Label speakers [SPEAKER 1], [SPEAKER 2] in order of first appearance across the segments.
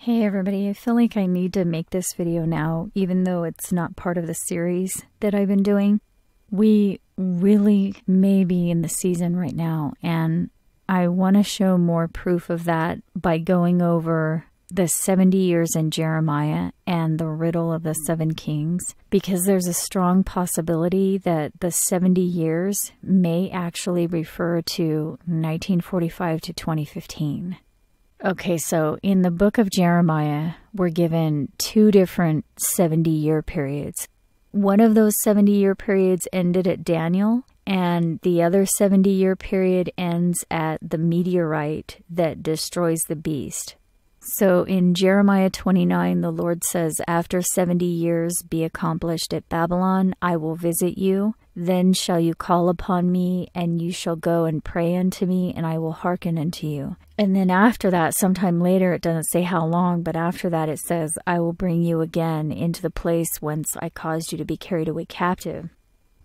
[SPEAKER 1] Hey everybody, I feel like I need to make this video now, even though it's not part of the series that I've been doing. We really may be in the season right now, and I want to show more proof of that by going over the 70 years in Jeremiah and the riddle of the 7 kings, because there's a strong possibility that the 70 years may actually refer to 1945 to 2015. Okay, so in the book of Jeremiah, we're given 2 different 70-year periods. One of those 70-year periods ended at Daniel, and the other 70-year period ends at the meteorite that destroys the beast. So in Jeremiah 29, the Lord says, "After 70 years be accomplished at Babylon, I will visit you. Then shall you call upon me, and you shall go and pray unto me, and I will hearken unto you." And then after that, sometime later, it doesn't say how long, but after that it says, "I will bring you again into the place whence I caused you to be carried away captive."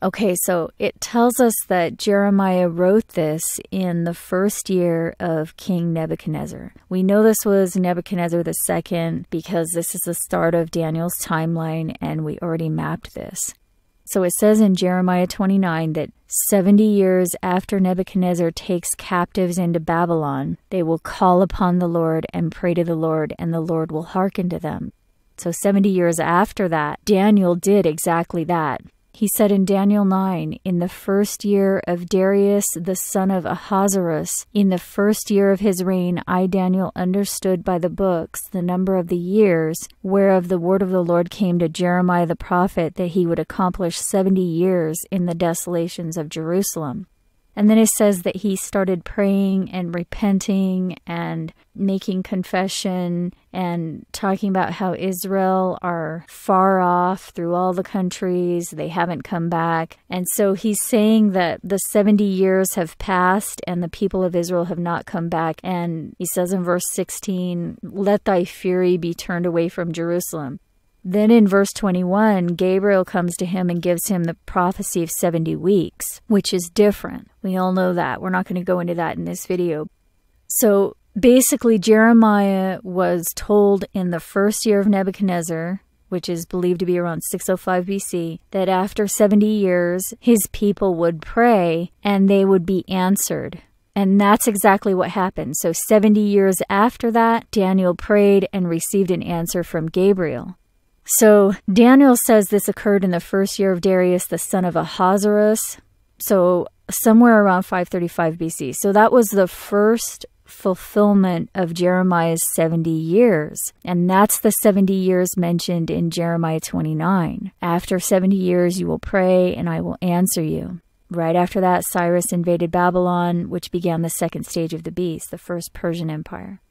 [SPEAKER 1] Okay, so it tells us that Jeremiah wrote this in the first year of King Nebuchadnezzar. We know this was Nebuchadnezzar II because this is the start of Daniel's timeline, and we already mapped this. So it says in Jeremiah 29 that 70 years after Nebuchadnezzar takes captives into Babylon, they will call upon the Lord and pray to the Lord, and the Lord will hearken to them. So 70 years after that, Daniel did exactly that. He said in Daniel 9, "In the first year of Darius the son of Ahasuerus, in the first year of his reign, I, Daniel, understood by the books the number of the years, whereof the word of the Lord came to Jeremiah the prophet, that he would accomplish 70 years in the desolations of Jerusalem." And then it says that he started praying and repenting and making confession and talking about how Israel are far off through all the countries. They haven't come back. And so he's saying that the 70 years have passed and the people of Israel have not come back. And he says in verse 16, "Let thy fury be turned away from Jerusalem." Then in verse 21, Gabriel comes to him and gives him the prophecy of 70 weeks, which is different. We all know that. We're not going to go into that in this video. So basically, Jeremiah was told in the first year of Nebuchadnezzar, which is believed to be around 605 BC, that after 70 years, his people would pray and they would be answered. And that's exactly what happened. So 70 years after that, Daniel prayed and received an answer from Gabriel. So Daniel says this occurred in the first year of Darius, the son of Ahasuerus, so somewhere around 535 BC. So that was the first fulfillment of Jeremiah's 70 years. And that's the 70 years mentioned in Jeremiah 29. After 70 years, you will pray and I will answer you. Right after that, Cyrus invaded Babylon, which began the second stage of the beast, the first Persian Empire.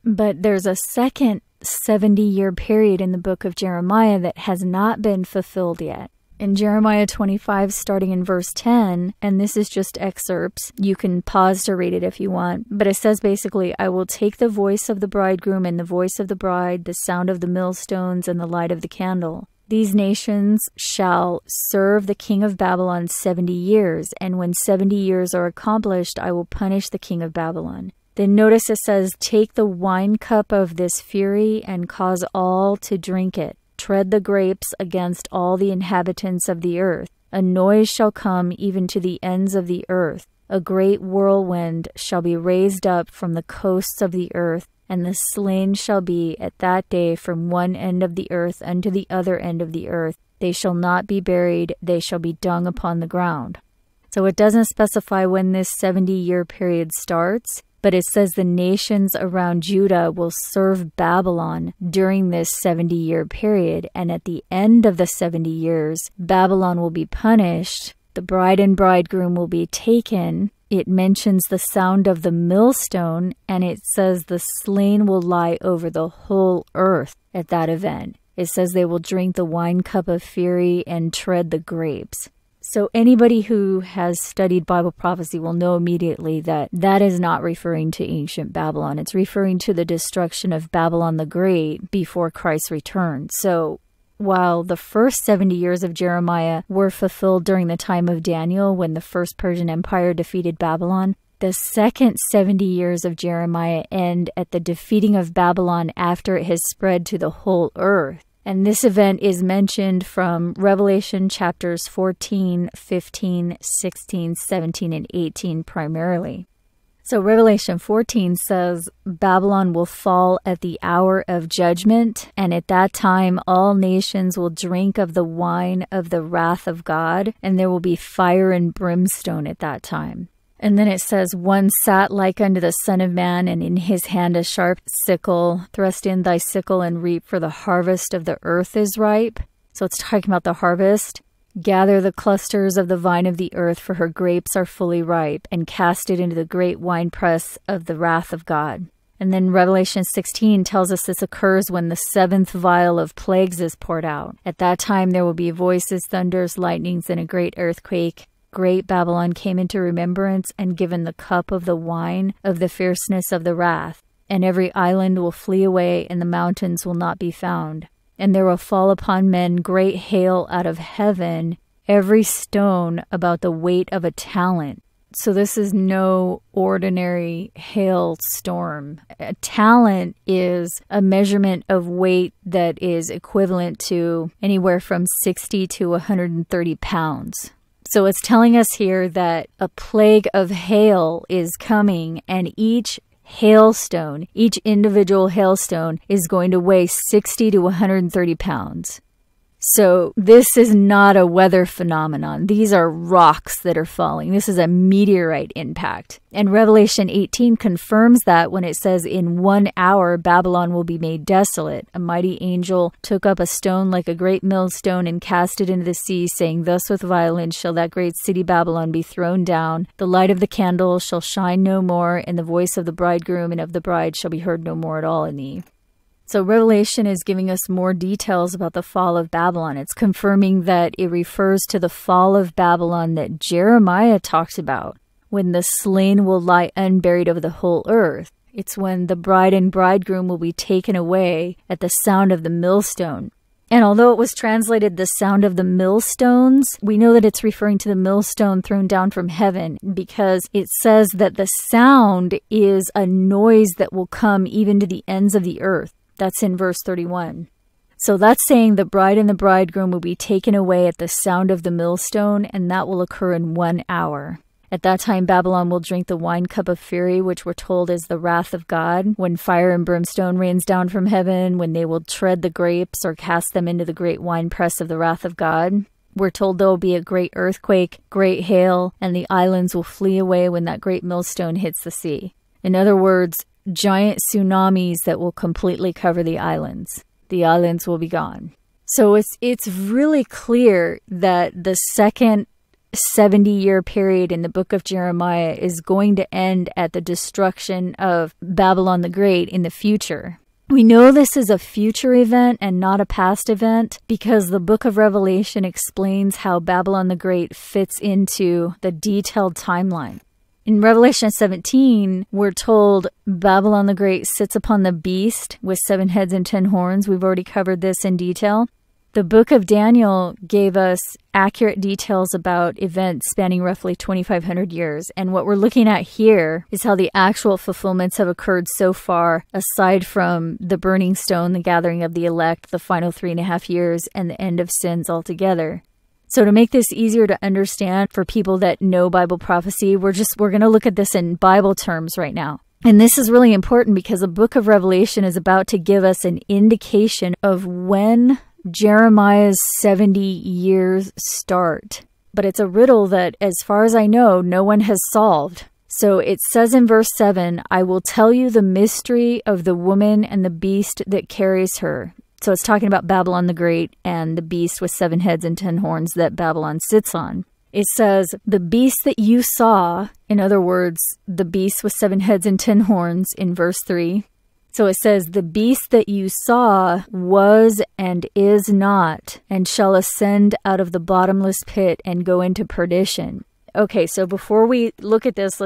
[SPEAKER 1] But there's a second 70-year period in the book of Jeremiah that has not been fulfilled yet. In Jeremiah 25, starting in verse 10, and this is just excerpts, you can pause to read it if you want, but it says basically, "I will take the voice of the bridegroom and the voice of the bride, the sound of the millstones and the light of the candle. These nations shall serve the king of Babylon 70 years, and when 70 years are accomplished, I will punish the king of Babylon." Then notice it says, "Take the wine cup of this fury and cause all to drink it. Tread the grapes against all the inhabitants of the earth. A noise shall come even to the ends of the earth. A great whirlwind shall be raised up from the coasts of the earth, and the slain shall be at that day from one end of the earth unto the other end of the earth. They shall not be buried, they shall be dung upon the ground." So it doesn't specify when this 70-year period starts, but it says the nations around Judah will serve Babylon during this 70-year period, and at the end of the 70 years, Babylon will be punished, the bride and bridegroom will be taken. It mentions the sound of the millstone, and it says the slain will lie over the whole earth at that event. It says they will drink the wine cup of fury and tread the grapes. So anybody who has studied Bible prophecy will know immediately that that is not referring to ancient Babylon. It's referring to the destruction of Babylon the Great before Christ's return. So while the first 70 years of Jeremiah were fulfilled during the time of Daniel when the first Persian Empire defeated Babylon, The second 70 years of Jeremiah end at the defeating of Babylon after it has spread to the whole earth. And this event is mentioned from Revelation chapters 14, 15, 16, 17, and 18 primarily. So Revelation 14 says, Babylon will fall at the hour of judgment, and at that time all nations will drink of the wine of the wrath of God, and there will be fire and brimstone at that time. And then it says, one sat like unto the Son of Man, and in his hand a sharp sickle. Thrust in thy sickle and reap, for the harvest of the earth is ripe. So it's talking about the harvest. Gather the clusters of the vine of the earth, for her grapes are fully ripe, and cast it into the great winepress of the wrath of God. And then Revelation 16 tells us this occurs when the seventh vial of plagues is poured out. At that time there will be voices, thunders, lightnings, and a great earthquake. Great Babylon came into remembrance and given the cup of the wine of the fierceness of the wrath. And every island will flee away, and the mountains will not be found. And there will fall upon men great hail out of heaven, every stone about the weight of a talent. So this is no ordinary hailstorm. A talent is a measurement of weight that is equivalent to anywhere from 60 to 130 pounds. So it's telling us here that a plague of hail is coming, and each hailstone, each individual hailstone is going to weigh 60 to 130 pounds. So this is not a weather phenomenon. These are rocks that are falling. This is a meteorite impact. And Revelation 18 confirms that when it says, in 1 hour Babylon will be made desolate. A mighty angel took up a stone like a great millstone and cast it into the sea, saying, thus with violence shall that great city Babylon be thrown down. The light of the candle shall shine no more, and the voice of the bridegroom and of the bride shall be heard no more at all in thee. So Revelation is giving us more details about the fall of Babylon. It's confirming that it refers to the fall of Babylon that Jeremiah talks about, when the slain will lie unburied over the whole earth. It's when the bride and bridegroom will be taken away at the sound of the millstone. And although it was translated the sound of the millstones, we know that it's referring to the millstone thrown down from heaven, because it says that the sound is a noise that will come even to the ends of the earth. That's in verse 31. So that's saying the bride and the bridegroom will be taken away at the sound of the millstone, and that will occur in 1 hour. At that time, Babylon will drink the wine cup of fury, which we're told is the wrath of God, when fire and brimstone rains down from heaven, when they will tread the grapes or cast them into the great winepress of the wrath of God. We're told there will be a great earthquake, great hail, and the islands will flee away when that great millstone hits the sea. In other words, giant tsunamis that will completely cover the islands. The islands will be gone. So it's really clear that the second 70-year period in the book of Jeremiah is going to end at the destruction of Babylon the Great in the future. We know this is a future event and not a past event because the book of Revelation explains how Babylon the Great fits into the detailed timeline. In Revelation 17, we're told Babylon the Great sits upon the beast with 7 heads and 10 horns. We've already covered this in detail. The book of Daniel gave us accurate details about events spanning roughly 2,500 years. And what we're looking at here is how the actual fulfillments have occurred so far, aside from the burning stone, the gathering of the elect, the final 3.5 years, and the end of sins altogether. So to make this easier to understand for people that know Bible prophecy, we're going to look at this in Bible terms right now. And this is really important because the book of Revelation is about to give us an indication of when Jeremiah's 70 years start. But it's a riddle that, as far as I know, no one has solved. So it says in verse 7, I will tell you the mystery of the woman and the beast that carries her. So it's talking about Babylon the Great and the beast with 7 heads and 10 horns that Babylon sits on. It says, the beast that you saw, in other words, the beast with 7 heads and 10 horns in verse 3. So it says, the beast that you saw was and is not, and shall ascend out of the bottomless pit and go into perdition. Okay, so before we look at this,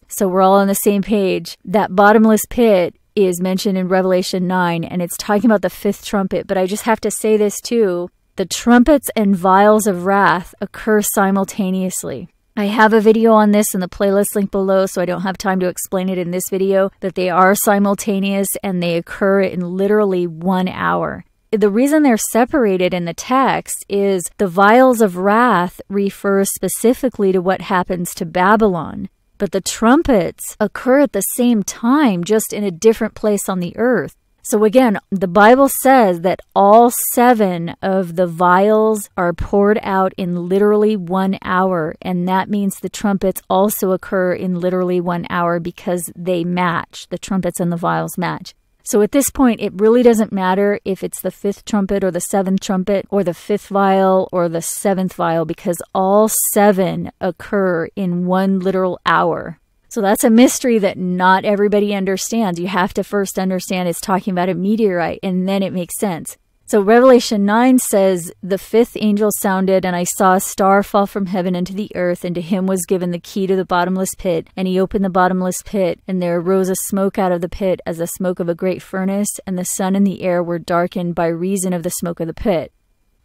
[SPEAKER 1] so we're all on the same page. That bottomless pit is mentioned in Revelation 9, and it's talking about the 5th trumpet. But I just have to say this too. The trumpets and vials of wrath occur simultaneously. I have a video on this in the playlist link below, so I don't have time to explain it in this video, that they are simultaneous and they occur in literally 1 hour. The reason they're separated in the text is the vials of wrath refer specifically to what happens to Babylon, but the trumpets occur at the same time, just in a different place on the earth. So again, the Bible says that all 7 of the vials are poured out in literally 1 hour, and that means the trumpets also occur in literally 1 hour because they match. The trumpets and the vials match. So at this point, it really doesn't matter if it's the 5th trumpet or the 7th trumpet or the 5th vial or the 7th vial, because all 7 occur in 1 literal hour. So that's a mystery that not everybody understands. You have to first understand it's talking about a meteorite, and then it makes sense. So Revelation 9 says, "The 5th angel sounded, and I saw a star fall from heaven into the earth, and to him was given the key to the bottomless pit. And he opened the bottomless pit, and there arose a smoke out of the pit as the smoke of a great furnace, and the sun and the air were darkened by reason of the smoke of the pit."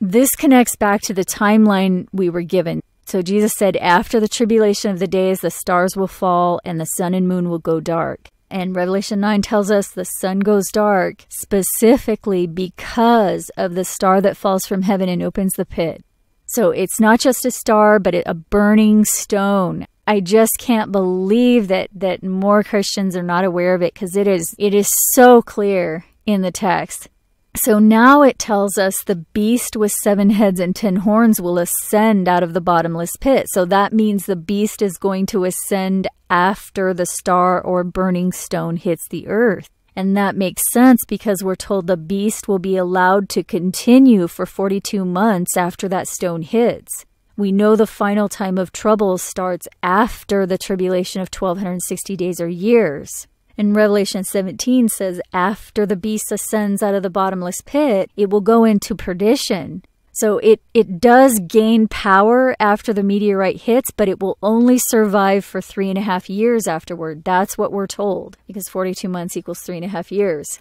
[SPEAKER 1] This connects back to the timeline we were given. So Jesus said, after the tribulation of the days, the stars will fall and the sun and moon will go dark. And Revelation 9 tells us the sun goes dark specifically because of the star that falls from heaven and opens the pit. So it's not just a star, but a burning stone. I just can't believe that more Christians are not aware of it, because it is so clear in the text. So now it tells us the beast with 7 heads and 10 horns will ascend out of the bottomless pit. So that means the beast is going to ascend after the star or burning stone hits the earth. And that makes sense because we're told the beast will be allowed to continue for 42 months after that stone hits. We know the final time of trouble starts after the tribulation of 1260 days or years. And Revelation 17 says, after the beast ascends out of the bottomless pit, it will go into perdition. So it does gain power after the meteorite hits, but it will only survive for 3.5 years afterward. That's what we're told, because 42 months equals 3.5 years.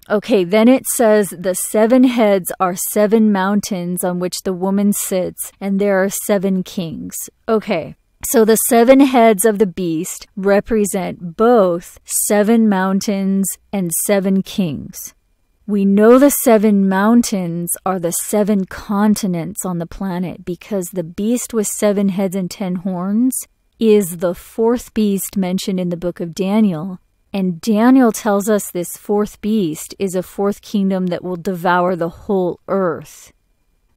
[SPEAKER 1] Okay, then it says the 7 heads are 7 mountains on which the woman sits, and there are 7 kings. Okay. So the 7 heads of the beast represent both 7 mountains and 7 kings. We know the 7 mountains are the 7 continents on the planet because the beast with 7 heads and 10 horns is the 4th beast mentioned in the book of Daniel. And Daniel tells us this 4th beast is a 4th kingdom that will devour the whole earth.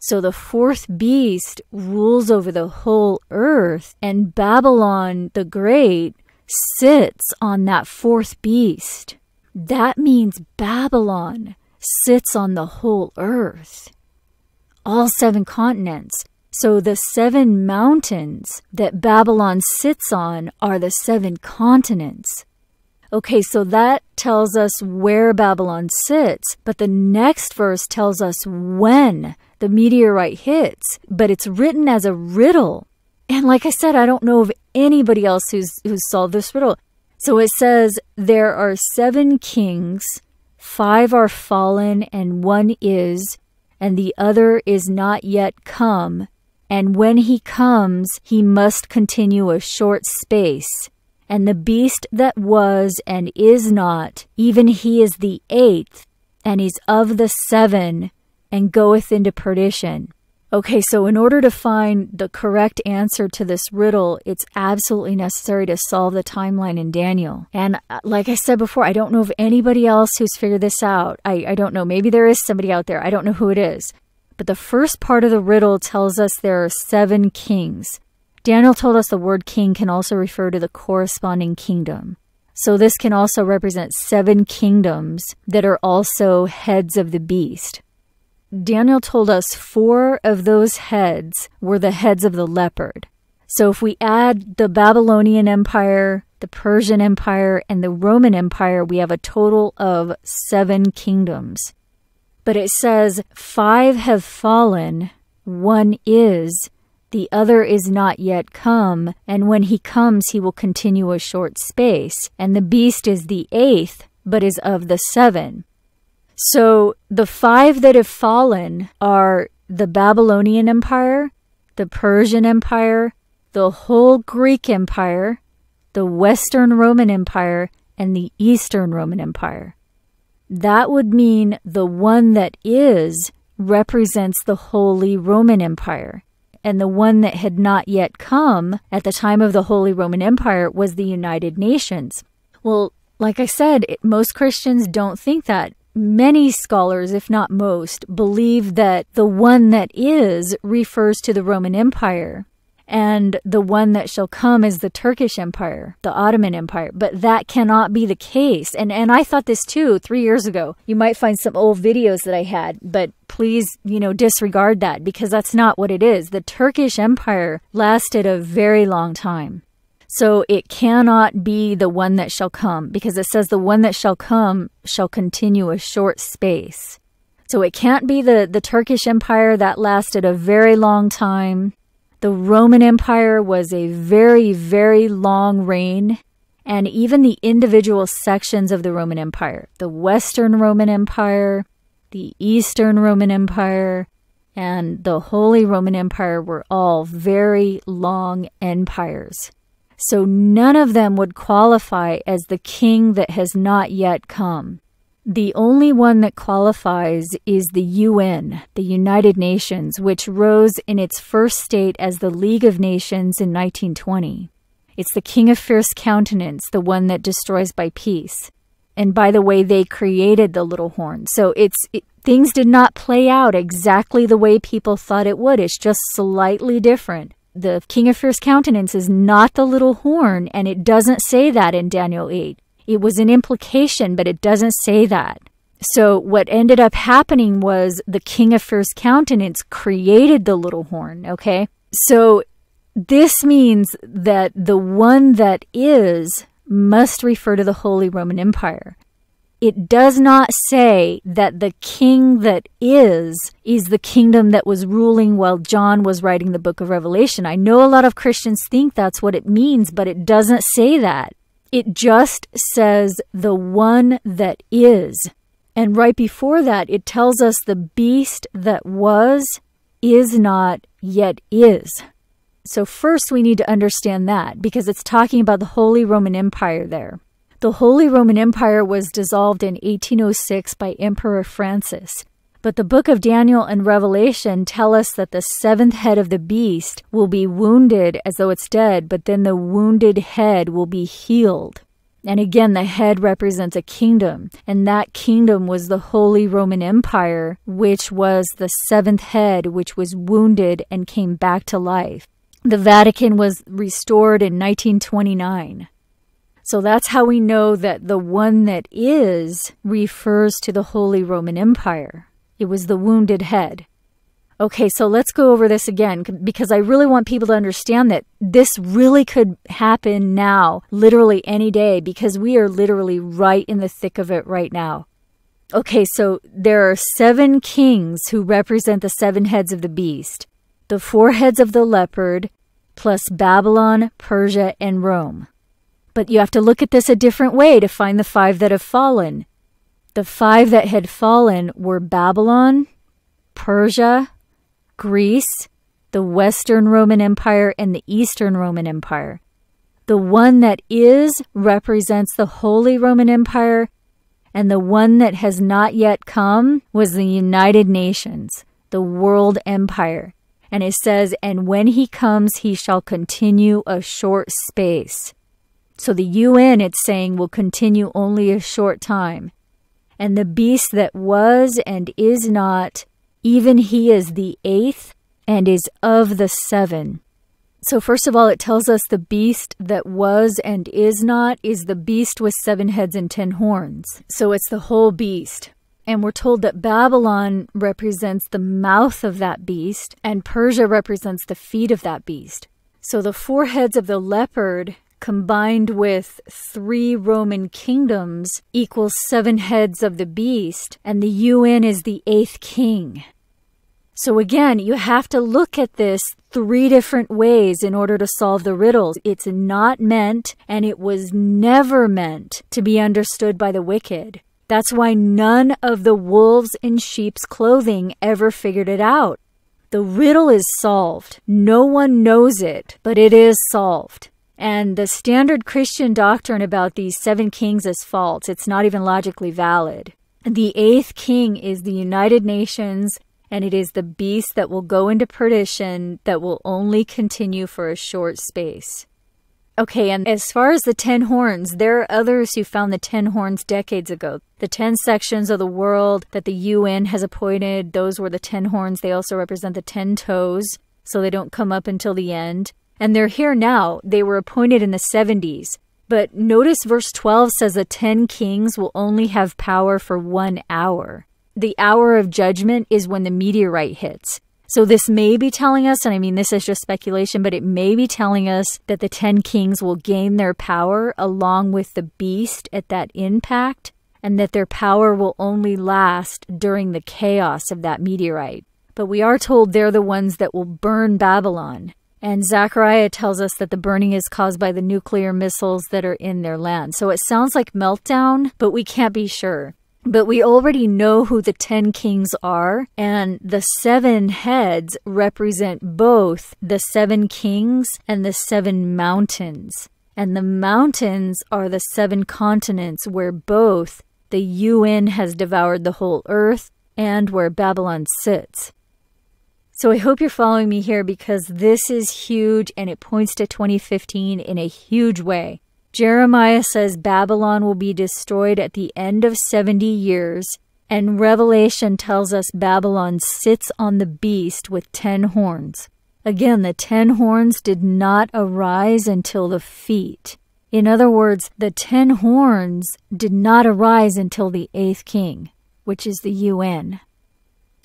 [SPEAKER 1] So the 4th beast rules over the whole earth, and Babylon the Great sits on that 4th beast. That means Babylon sits on the whole earth, all 7 continents. So the 7 mountains that Babylon sits on are the 7 continents. Okay, so that tells us where Babylon sits, but the next verse tells us when the meteorite hits, but it's written as a riddle. And like I said, I don't know of anybody else who's solved this riddle. So it says, there are 7 kings, 5 are fallen, and 1 is, and the other is not yet come. And when he comes, he must continue a short space. And the beast that was and is not, even he is the 8th, and is of the 7, and goeth into perdition. Okay, so in order to find the correct answer to this riddle, it's absolutely necessary to solve the timeline in Daniel. And like I said before, I don't know of anybody else who's figured this out. I don't know. Maybe there is somebody out there. I don't know who it is. But the first part of the riddle tells us there are 7 kings. Daniel told us the word king can also refer to the corresponding kingdom. So this can also represent 7 kingdoms that are also heads of the beast. Daniel told us 4 of those heads were the heads of the leopard. So if we add the Babylonian Empire, the Persian Empire, and the Roman Empire, we have a total of 7 kingdoms. But it says 5 have fallen, 1 is, the other is not yet come, and when he comes he will continue a short space. And the beast is the 8th, but is of the 7. So the 5 that have fallen are the Babylonian Empire, the Persian Empire, the whole Greek Empire, the Western Roman Empire, and the Eastern Roman Empire. That would mean the one that is represents the Holy Roman Empire. And the one that had not yet come at the time of the Holy Roman Empire was the United Nations. Well, like I said, most Christians don't think that. Many scholars, if not most, believe that the one that is refers to the Roman Empire, and the one that shall come is the Turkish Empire, the Ottoman Empire. But that cannot be the case. And I thought this too 3 years ago. You might find some old videos that I had, but please, disregard that, because that's not what it is. The Turkish Empire lasted a very long time. So it cannot be the one that shall come, because it says the one that shall come shall continue a short space. So it can't be the Turkish Empire that lasted a very long time. The Roman Empire was a very, very long reign. And even the individual sections of the Roman Empire, the Western Roman Empire, the Eastern Roman Empire, and the Holy Roman Empire were all very long empires. So none of them would qualify as the king that has not yet come. The only one that qualifies is the UN, the United Nations, which rose in its first state as the League of Nations in 1920. It's the king of fierce countenance, the one that destroys by peace. And by the way, they created the little horn. So things did not play out exactly the way people thought it would. It's just slightly different. The king of fierce countenance is not the little horn, and it doesn't say that in Daniel 8. It was an implication, but it doesn't say that. So what ended up happening was the king of fierce countenance created the little horn, okay? So this means that the one that is must refer to the Holy Roman Empire. It does not say that the king that is the kingdom that was ruling while John was writing the book of Revelation. I know a lot of Christians think that's what it means, but it doesn't say that. It just says the one that is. And right before that, it tells us the beast that was, is not, yet is. So first we need to understand that, because it's talking about the Holy Roman Empire there. The Holy Roman Empire was dissolved in 1806 by Emperor Francis. But the book of Daniel and Revelation tell us that the seventh head of the beast will be wounded as though it's dead, but then the wounded head will be healed. And again, the head represents a kingdom, and that kingdom was the Holy Roman Empire, which was the seventh head, which was wounded and came back to life. The Vatican was restored in 1929. So that's how we know that the one that is refers to the Holy Roman Empire. It was the wounded head. Okay, so let's go over this again, because I really want people to understand that this really could happen now, literally any day, because we are literally right in the thick of it right now. Okay, so there are 7 kings who represent the 7 heads of the beast. The 4 heads of the leopard, plus Babylon, Persia, and Rome. But you have to look at this a different way to find the 5 that have fallen. The 5 that had fallen were Babylon, Persia, Greece, the Western Roman Empire, and the Eastern Roman Empire. The one that is represents the Holy Roman Empire, and the one that has not yet come was the United Nations, the world empire. And it says, and when he comes, he shall continue a short space. So the UN, it's saying, will continue only a short time. And the beast that was and is not, even he is the 8th and is of the 7. So first of all, it tells us the beast that was and is not is the beast with 7 heads and 10 horns. So it's the whole beast. And we're told that Babylon represents the mouth of that beast, and Persia represents the feet of that beast. So the 4 heads of the leopard combined with 3 Roman kingdoms equals 7 heads of the beast, and the UN is the 8th king. So again, you have to look at this 3 different ways in order to solve the riddles. It's not meant, and it was never meant, to be understood by the wicked. That's why none of the wolves in sheep's clothing ever figured it out. The riddle is solved. No one knows it, but it is solved. And the standard Christian doctrine about these 7 kings is false. It's not even logically valid. The 8th king is the United Nations, and it is the beast that will go into perdition that will only continue for a short space. Okay, and as far as the 10 horns, there are others who found the 10 horns decades ago. The 10 sections of the world that the UN has appointed, those were the 10 horns. They also represent the 10 toes, so they don't come up until the end. And they're here now. They were appointed in the 70s. But notice verse 12 says the 10 kings will only have power for 1 hour. The hour of judgment is when the meteorite hits. So this may be telling us, and I mean this is just speculation, but it may be telling us that the 10 kings will gain their power along with the beast at that impact, and that their power will only last during the chaos of that meteorite. But we are told they're the ones that will burn Babylon. And Zachariah tells us that the burning is caused by the nuclear missiles that are in their land. So it sounds like meltdown, but we can't be sure. But we already know who the 10 kings are, and the 7 heads represent both the 7 kings and the 7 mountains. And the mountains are the 7 continents where both the UN has devoured the whole earth and where Babylon sits. So I hope you're following me here because this is huge and it points to 2015 in a huge way. Jeremiah says Babylon will be destroyed at the end of 70 years, and Revelation tells us Babylon sits on the beast with 10 horns. Again, the 10 horns did not arise until the feet. In other words, the 10 horns did not arise until the 8th king, which is the UN.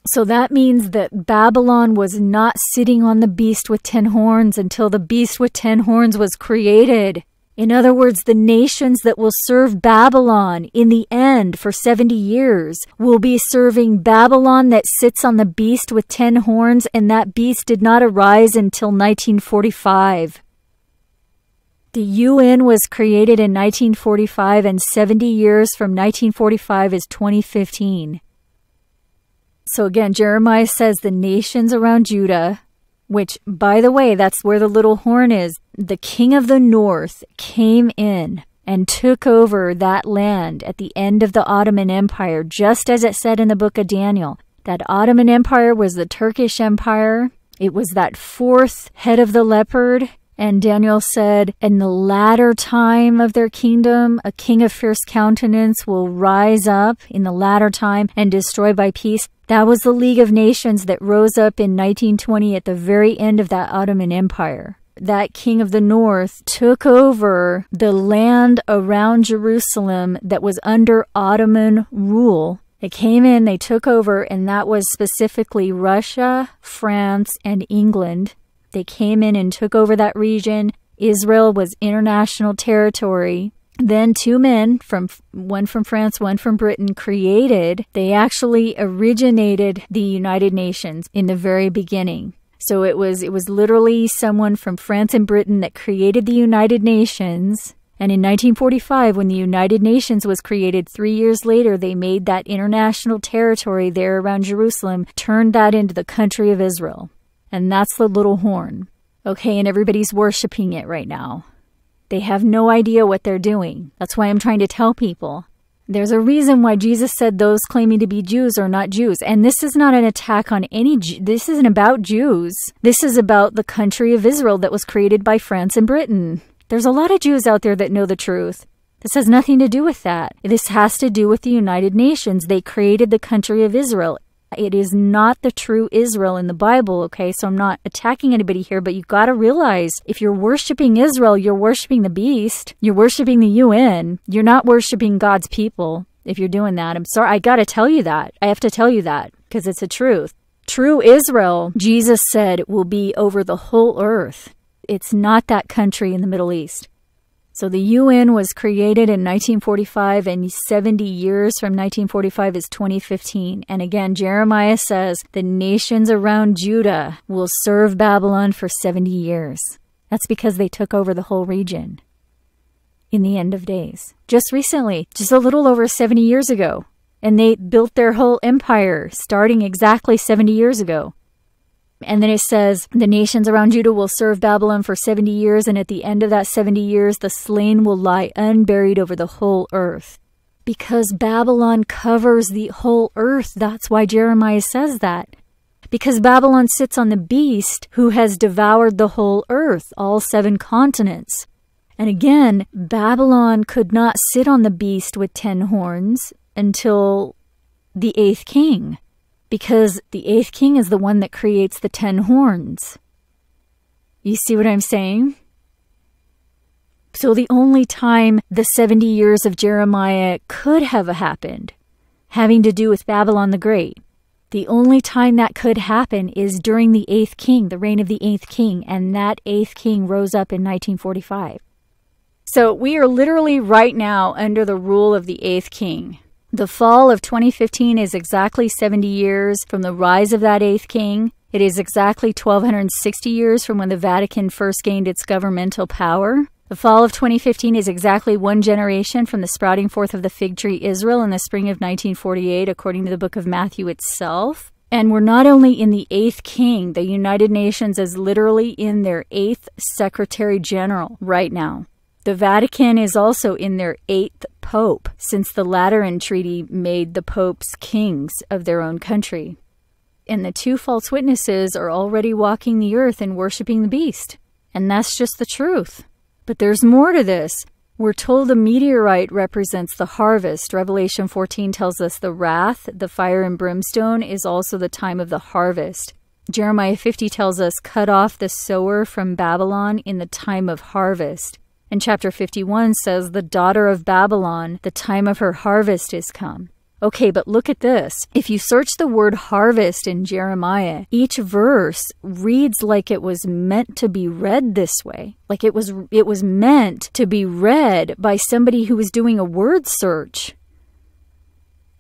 [SPEAKER 1] So that means that Babylon was not sitting on the beast with 10 horns until the beast with 10 horns was created. In other words, the nations that will serve Babylon in the end for 70 years will be serving Babylon that sits on the beast with 10 horns, and that beast did not arise until 1945. The UN was created in 1945, and 70 years from 1945 is 2015. So again, Jeremiah says the nations around Judah, which, by the way, that's where the little horn is. The king of the north came in and took over that land at the end of the Ottoman Empire, just as it said in the book of Daniel. That Ottoman Empire was the Turkish Empire. It was that 4th head of the leopard. And Daniel said, in the latter time of their kingdom, a king of fierce countenance will rise up in the latter time and destroy by peace. That was the League of Nations that rose up in 1920 at the very end of that Ottoman Empire. That king of the north took over the land around Jerusalem that was under Ottoman rule. They came in, they took over, and that was specifically Russia, France, and England. They came in and took over that region. Israel was international territory. Then 2 men, one from France, one from Britain, they actually originated the United Nations in the very beginning. So it was literally someone from France and Britain that created the United Nations. And in 1945, when the United Nations was created, 3 years later, they made that international territory there around Jerusalem, turned that into the country of Israel. And that's the little horn. Okay, and everybody's worshiping it right now. They have no idea what they're doing. That's why I'm trying to tell people. There's a reason why Jesus said those claiming to be Jews are not Jews. And this is not an attack on any Jew. This isn't about Jews. This is about the country of Israel that was created by France and Britain. There's a lot of Jews out there that know the truth. This has nothing to do with that. This has to do with the United Nations. They created the country of Israel. It is not the true Israel in the Bible, okay? So I'm not attacking anybody here, but you've got to realize if you're worshiping Israel, you're worshiping the beast. You're worshiping the UN. You're not worshiping God's people if you're doing that. I'm sorry. I got to tell you that. I have to tell you that because it's the truth. True Israel, Jesus said, will be over the whole earth. It's not that country in the Middle East. So the UN was created in 1945, and 70 years from 1945 is 2015. And again, Jeremiah says the nations around Judah will serve Babylon for 70 years. That's because they took over the whole region in the end of days. Just recently, just a little over 70 years ago. And they built their whole empire starting exactly 70 years ago. And then it says, the nations around Judah will serve Babylon for 70 years, and at the end of that 70 years, the slain will lie unburied over the whole earth. Because Babylon covers the whole earth. That's why Jeremiah says that. Because Babylon sits on the beast who has devoured the whole earth, all 7 continents. And again, Babylon could not sit on the beast with 10 horns until the 8th king. Because the 8th king is the one that creates the 10 horns. You see what I'm saying? So the only time the 70 years of Jeremiah could have happened, having to do with Babylon the Great, the only time that could happen is during the 8th king, the reign of the 8th king, and that 8th king rose up in 1945. So we are literally right now under the rule of the 8th king. The fall of 2015 is exactly 70 years from the rise of that 8th king. It is exactly 1260 years from when the Vatican first gained its governmental power. The fall of 2015 is exactly 1 generation from the sprouting forth of the fig tree Israel in the spring of 1948, according to the book of Matthew itself. And we're not only in the 8th king, the United Nations is literally in their 8th Secretary General right now. The Vatican is also in their 8th Pope, since the Lateran Treaty made the popes kings of their own country. And the 2 false witnesses are already walking the earth and worshiping the beast. And that's just the truth. But there's more to this. We're told the meteorite represents the harvest. Revelation 14 tells us the wrath, the fire and brimstone, is also the time of the harvest. Jeremiah 50 tells us, cut off the sower from Babylon in the time of harvest. And chapter 51 says, the daughter of Babylon, the time of her harvest is come. Okay, but look at this. If you search the word harvest in Jeremiah, each verse reads like it was meant to be read this way. Like it was meant to be read by somebody who was doing a word search.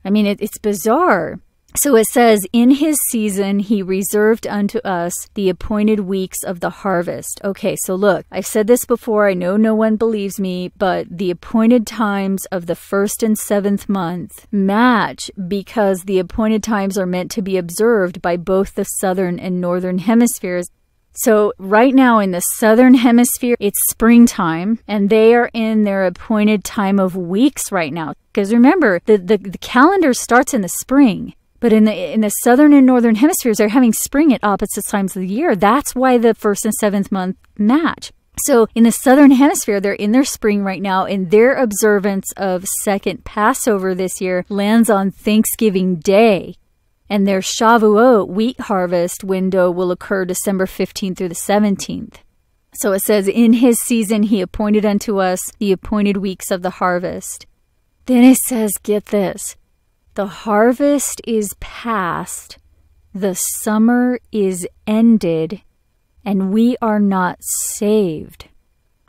[SPEAKER 1] I mean, it's bizarre. So it says, in his season, he reserved unto us the appointed weeks of the harvest. Okay, so look, I've said this before. I know no one believes me, but the appointed times of the 1st and 7th month match because the appointed times are meant to be observed by both the southern and northern hemispheres. So right now in the southern hemisphere, it's springtime, and they are in their appointed time of weeks right now. Because remember, the calendar starts in the spring. But in the southern and northern hemispheres, they're having spring at opposite times of the year. That's why the 1st and 7th month match. So in the southern hemisphere, they're in their spring right now, and their observance of second Passover this year lands on Thanksgiving Day. And their Shavuot wheat harvest window will occur December 15th through the 17th. So it says, in his season he appointed unto us the appointed weeks of the harvest. Then it says, get this. The harvest is past, the summer is ended, and we are not saved.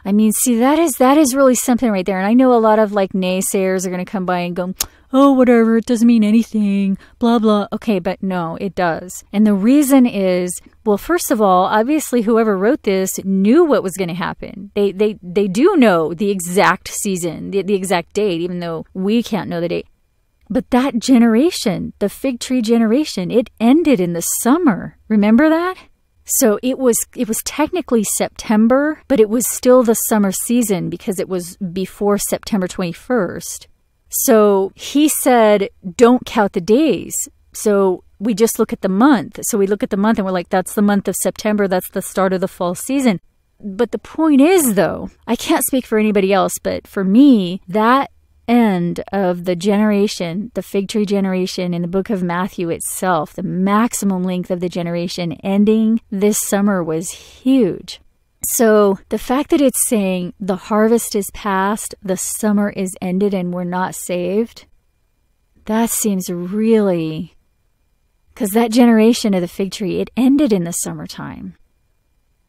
[SPEAKER 1] I mean, see, that is really something right there. And I know a lot of like naysayers are going to come by and go, oh, whatever, it doesn't mean anything, blah, blah. Okay, but no, it does. And the reason is, well, first of all, obviously whoever wrote this knew what was going to happen. They do know the exact season, the exact date, even though we can't know the date. But that generation, the fig tree generation, it ended in the summer. Remember that? So it was technically September, but it was still the summer season because it was before September 21st. So he said, don't count the days. So we just look at the month. So we look at the month and we're like, that's the month of September. That's the start of the fall season. But the point is, though, I can't speak for anybody else, but for me, that end of the generation, the fig tree generation in the book of Matthew itself, the maximum length of the generation ending this summer was huge. So the fact that it's saying the harvest is past, the summer is ended, and we're not saved, that seems really, because that generation of the fig tree, it ended in the summertime.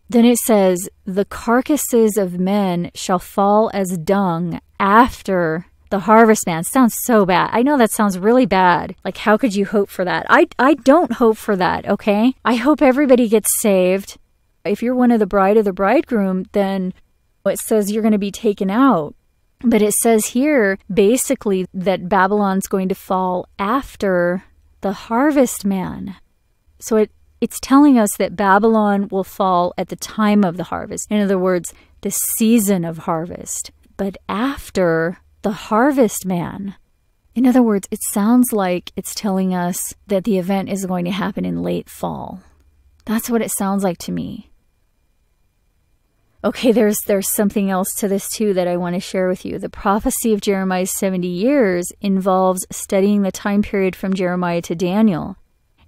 [SPEAKER 1] Then it says, the carcasses of men shall fall as dung after the harvest man. Sounds so bad. I know that sounds really bad. Like, how could you hope for that? I don't hope for that, okay? I hope everybody gets saved. If you're one of the bride or the bridegroom, then it says you're going to be taken out. But it says here, basically, that Babylon's going to fall after the harvest man. So It's telling us that Babylon will fall at the time of the harvest. In other words, the season of harvest. But after the harvest man. In other words, it sounds like it's telling us that the event is going to happen in late fall. That's what it sounds like to me. Okay, there's something else to this too that I want to share with you. The prophecy of Jeremiah's 70 years involves studying the time period from Jeremiah to Daniel.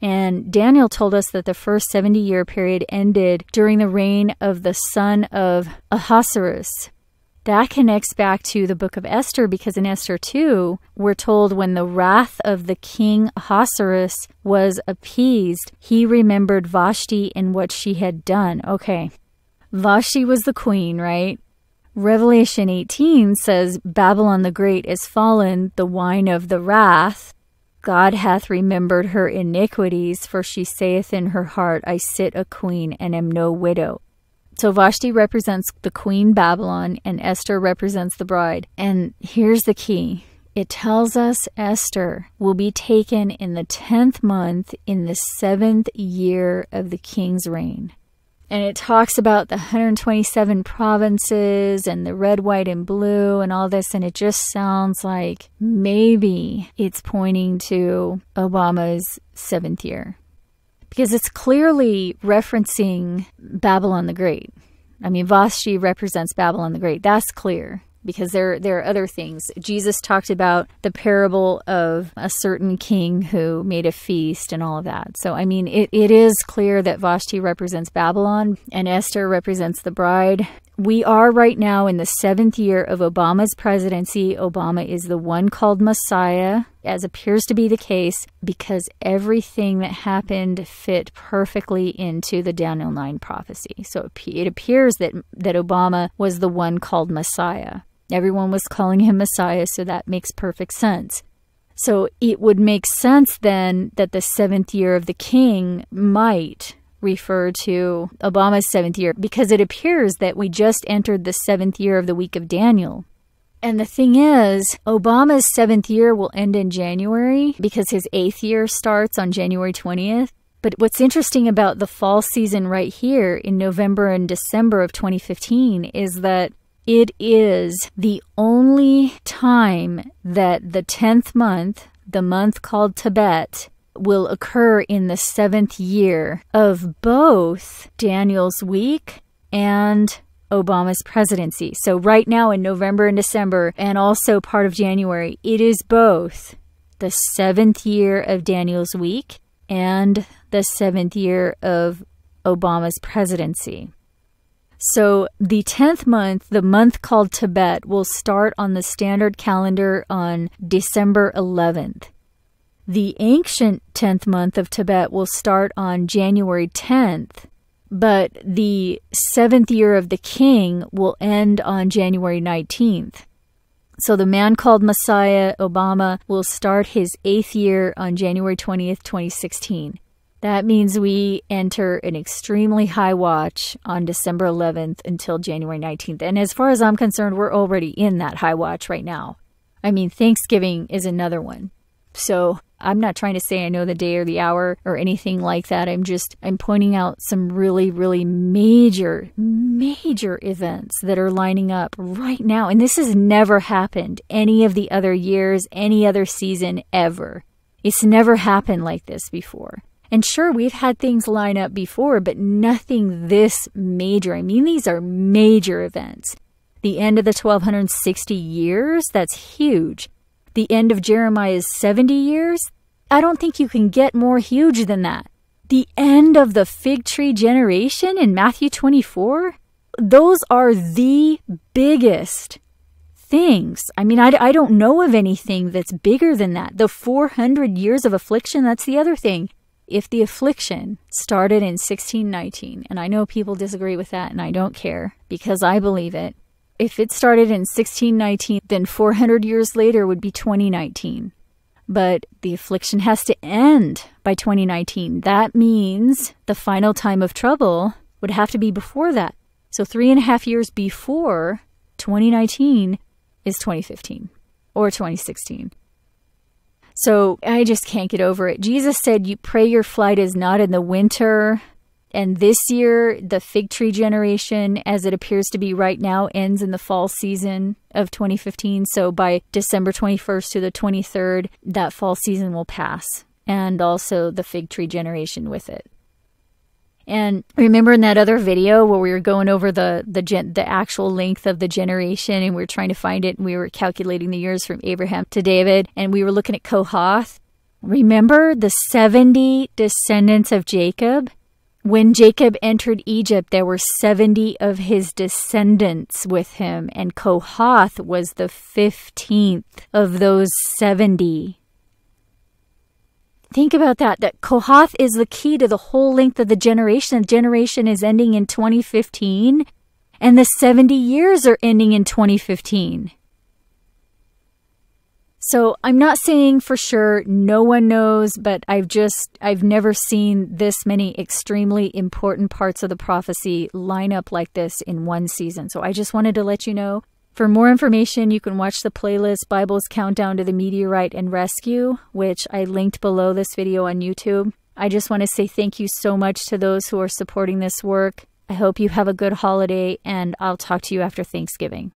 [SPEAKER 1] And Daniel told us that the first 70-year period ended during the reign of the son of Ahasuerus. That connects back to the book of Esther, because in Esther 2, we're told when the wrath of the king Ahasuerus was appeased, he remembered Vashti and what she had done. Okay, Vashti was the queen, right? Revelation 18 says, Babylon the Great is fallen, the wine of the wrath. God hath remembered her iniquities, for she saith in her heart, I sit a queen and am no widow. So Vashti represents the queen Babylon, and Esther represents the bride. And here's the key. It tells us Esther will be taken in the 10th month in the 7th year of the king's reign. And it talks about the 127 provinces and the red, white, and blue and all this. And it just sounds like maybe it's pointing to Obama's 7th year. Because it's clearly referencing Babylon the Great. I mean, Vashti represents Babylon the Great. That's clear. Because there are other things. Jesus talked about the parable of a certain king who made a feast and all of that. So, I mean, it is clear that Vashti represents Babylon and Esther represents the bride. We are right now in the 7th year of Obama's presidency. Obama is the one called Messiah, as appears to be the case, because everything that happened fit perfectly into the Daniel 9 prophecy. So it appears that Obama was the one called Messiah. Everyone was calling him Messiah, so that makes perfect sense. So it would make sense then that the 7th year of the king might refer to Obama's 7th year, because it appears that we just entered the 7th year of the week of Daniel. And the thing is, Obama's 7th year will end in January because his 8th year starts on January 20th. But what's interesting about the fall season right here in November and December of 2015 is that it is the only time that the 10th month, the month called Tebet, will occur in the 7th year of both Daniel's week and Obama's presidency. So right now in November and December, and also part of January, it is both the 7th year of Daniel's week and the 7th year of Obama's presidency. So the 10th month, the month called Tebet, will start on the standard calendar on December 11th. The ancient 10th month of Tebet will start on January 10th, but the 7th year of the king will end on January 19th. So the man called Messiah, Obama, will start his 8th year on January 20th, 2016. That means we enter an extremely high watch on December 11th until January 19th. And as far as I'm concerned, we're already in that high watch right now. I mean, Thanksgiving is another one. So I'm not trying to say I know the day or the hour or anything like that. I'm pointing out some really, really major events that are lining up right now. And this has never happened any of the other years, any other season ever. It's never happened like this before. And sure, we've had things line up before, but nothing this major. I mean, these are major events. The end of the 1260 years, that's huge. The end of Jeremiah's 70 years, I don't think you can get more huge than that. The end of the fig tree generation in Matthew 24, those are the biggest things. I mean, I don't know of anything that's bigger than that. The 400 years of affliction, that's the other thing. If the affliction started in 1619, and I know people disagree with that, and I don't care, because I believe it. If it started in 1619, then 400 years later would be 2019. But the affliction has to end by 2019. That means the final time of trouble would have to be before that. So 3.5 years before 2019 is 2015 or 2016. So I just can't get over it. Jesus said, you pray your flight is not in the winter. And this year, the fig tree generation, as it appears to be right now, ends in the fall season of 2015. So by December 21st to the 23rd, that fall season will pass. And also the fig tree generation with it. And remember in that other video where we were going over the actual length of the generation and we were trying to find it and we were calculating the years from Abraham to David and we were looking at Kohath? Remember the 70 descendants of Jacob? When Jacob entered Egypt, there were 70 of his descendants with him, and Kohath was the 15th of those 70. Think about that Kohath is the key to the whole length of the generation. The generation is ending in 2015, and the 70 years are ending in 2015. So I'm not saying for sure, no one knows, but I've never seen this many extremely important parts of the prophecy line up like this in one season. So I just wanted to let you know. For more information, you can watch the playlist Bible's Countdown to the Meteorite and Rescue, which I linked below this video on YouTube. I just want to say thank you so much to those who are supporting this work. I hope you have a good holiday, and I'll talk to you after Thanksgiving.